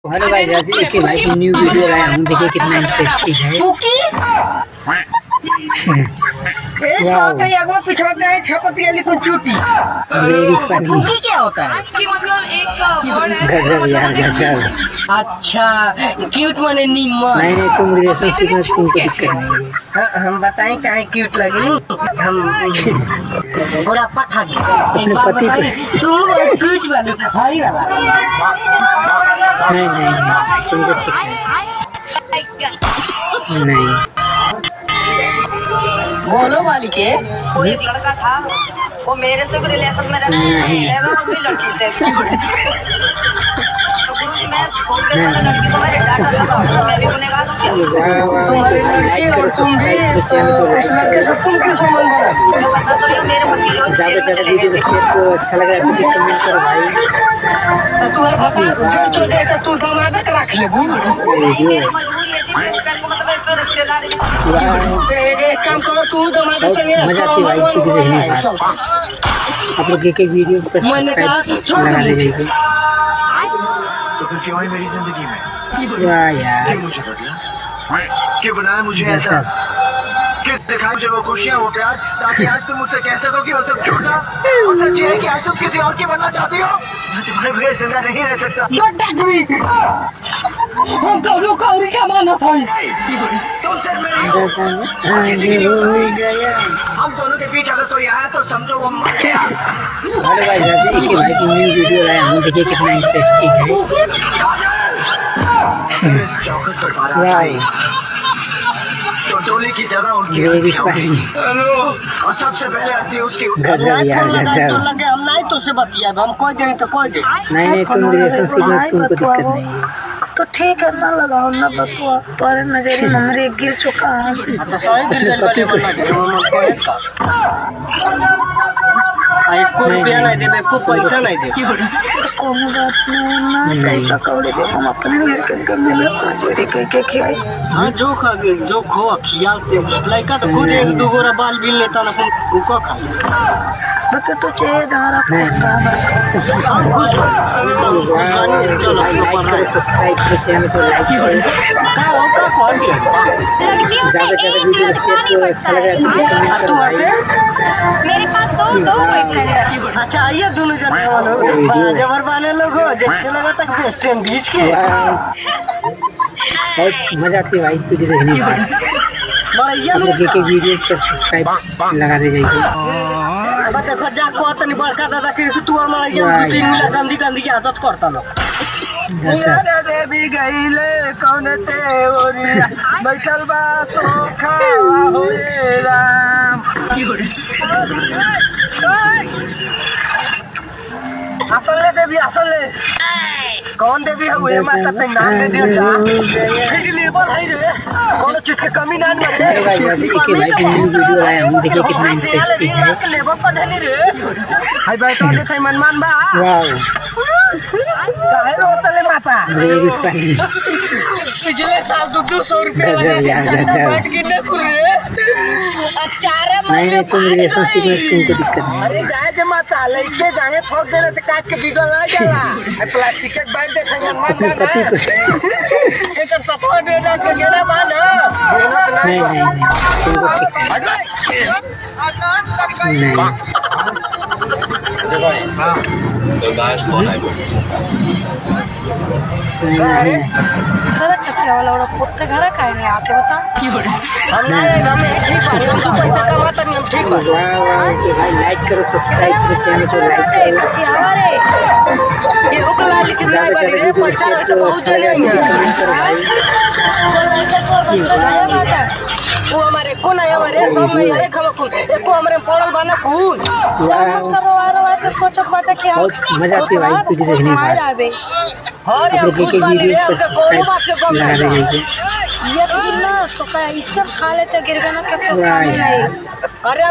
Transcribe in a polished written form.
Hello भाई राजी के भाई की न्यू वीडियो लाया हूँ, देखिए कितना इंटरेस्टिंग है। Very funny. क्या होता है? गजब यार गजब। अच्छा, क्यूट माने नीमन। नहीं तुम रिलेशनशिप में तुमको दिक्कत नहीं है। हम बताएं क्या है क्यूट लगे। हम बड़ा पठा अपने पति को तुम क्यूट वाले भाई वाला। नहीं तुमको ठीक नहीं। बोलो मालिके। वो एक लड़का था, वो मेरे से भी रिलेशन में रहता है, अपनी लड़की से भी। तो गुरुजी मैं बोलते वाले लड़की को मैंने डांटा था, तो मैं भी गुनहगार हूँ। तुम्हारी लड़की और तुम भी तो उस लड़के से तुम क्यों संबंध बना? मैं बता तो रही हूँ, मेरे पति जो शेर में चले गए थे। को अच्छा लगा तो कमेंट करो भाई। तू है बता छोड़ छोड़ दे तू दामाद के रख ले। नहीं, मेरी मजबूरी है थी, मतलब एक रिश्तेदार है। एक काम करो तू दामाद से मजा आती भाई क्योंकि देखने का आप लोग के वीडियो पर सब्सक्राइब लगा दीजिए। तो फिर क्यों आई मेरी जिंदगी में? वाह यार क्यों मुझे बदला? क्यों बनाया मुझे ऐसा? किस दिखाई मुझे वो खुशियाँ वो प्यार, ताकि आज तुम मुझसे कह सको कि वो सब झूठा और सच ये है कि आज तुम किसी और की बनना चाहती हो। मैं तुम्हारे बगैर जिंदा नहीं रह सकता। हम दोनों का और क्या माना था? तुम सिर्फ मेरी हो। हम दोनों के बीच अगर कोई आया तो समझो वो मर गया। हेलो भाई राजी के भाई की न्यू वीडियो लाया हूँ, देखिए कितना इंटरेस्टिंग है। इस चौखट पर बारात आई तो डोली की जगह उनकी वेरी आंखें होगी। फनी। और सबसे पहले आती है उसकी गजब यार गजब। लगे हम नहीं तो से बतिया हम कोई दिन तो कोई दिन। नहीं तुम रिलेशनशिप में तुमको दिक्कत नहीं है। तो ठीक है ना लगाओ ना बतुआ पर नजर नंबर एक गिर चुका है। तो सही गिर गई वाले बना के हम कोई का आई को रुपया नहीं देबे को पैसा नहीं दे। कोनो बात नहीं ना कैसा कौड़े दे हम अपने लड़के के मिले जोरी के खियाई। हां जो खा जो खो खिया दे लड़का तो खुद एक दो गोरा बाल बिल लेता ना को खा बके तो चेहरा धारा सब कुछ चलो सब्सक्राइब करो चैनल को लाइक करो। का होगा कह दिया लड़कियों से ज़्यादा एक वीडियो लड़का शेयर नहीं करो, पड़ता अच्छा लगा तो है। कमेंट करो तू भाई। ऐसे मेरे पास दो बॉयफ्रेंड है। अच्छा आइए दोनों जने वालों जबर वाले लोग हो जैसे लगा तक वेस्ट इंडीज के बहुत मजा आती है भाई वीडियो देखने में। बढ़िया आप लोग के वीडियो पर सब्सक्राइब लगा दीजिए। अब देखो जा को तनी बड़का दादा के तू हमारा ये दो तीन मिला गंदी गंदी आदत करता ना। यारे देवी गईले कौन ते ओरिया बैठल बा सोखा होए राम। असले देवी असले कौन देवी है वो माता ते नाम दे दिया जा फिर लेवल है रे कौन चीज के कमी ना हेलो भाई राजी के भाई की न्यू वीडियो लाया हूँ, देखिए कितना इंटरेस्टिंग है। लेवल पर धनी रे हाय बैठो देखे मनमान बा वाह काहे रोतले माता वेरी फनी। पिछले साल 200 रुपए गजब यार गजब। बैठ के न खुले अचारे नहीं तुम रिलेशनशिप में तुमको दिक्कत नहीं है। अरे जाए जे माता लेके जाए ठोक देले तो काट के बिगड़ ना जाला प्लास्टिक के बैठ देखे मनमान अपने पति को एकर सफा दे जा के गेला मान नहीं तुमको ठीक नहीं। अरे घर कचरा वाला और पुट्टे घर खाए नहीं आके बता हम नहीं हम ठीक बानी हम तो पैसा कमाता नहीं हम ठीक बानी वाह कि भाई लाइक करो सब्सक्राइब करो चैनल को लाइक करो। अच्छी हमारे ये उकला ली चिल्ला बानी रे पैसा रहे तो बहुत चले आएंगे कमेंट करो भाई। वो हमारे को नहीं हमारे सब नहीं हरे खम को एको हमरे पड़ल बाना खून वाह सोचो पता क्या बहुत मजा आती है भाई वीडियो देखने में। अरे हम खुश बानी रे हम कोनो बात के गम लगा नहीं दीजिए। ये तो ना तो का इससे खा लेते गिर गया ना कब वाह यार अरे हम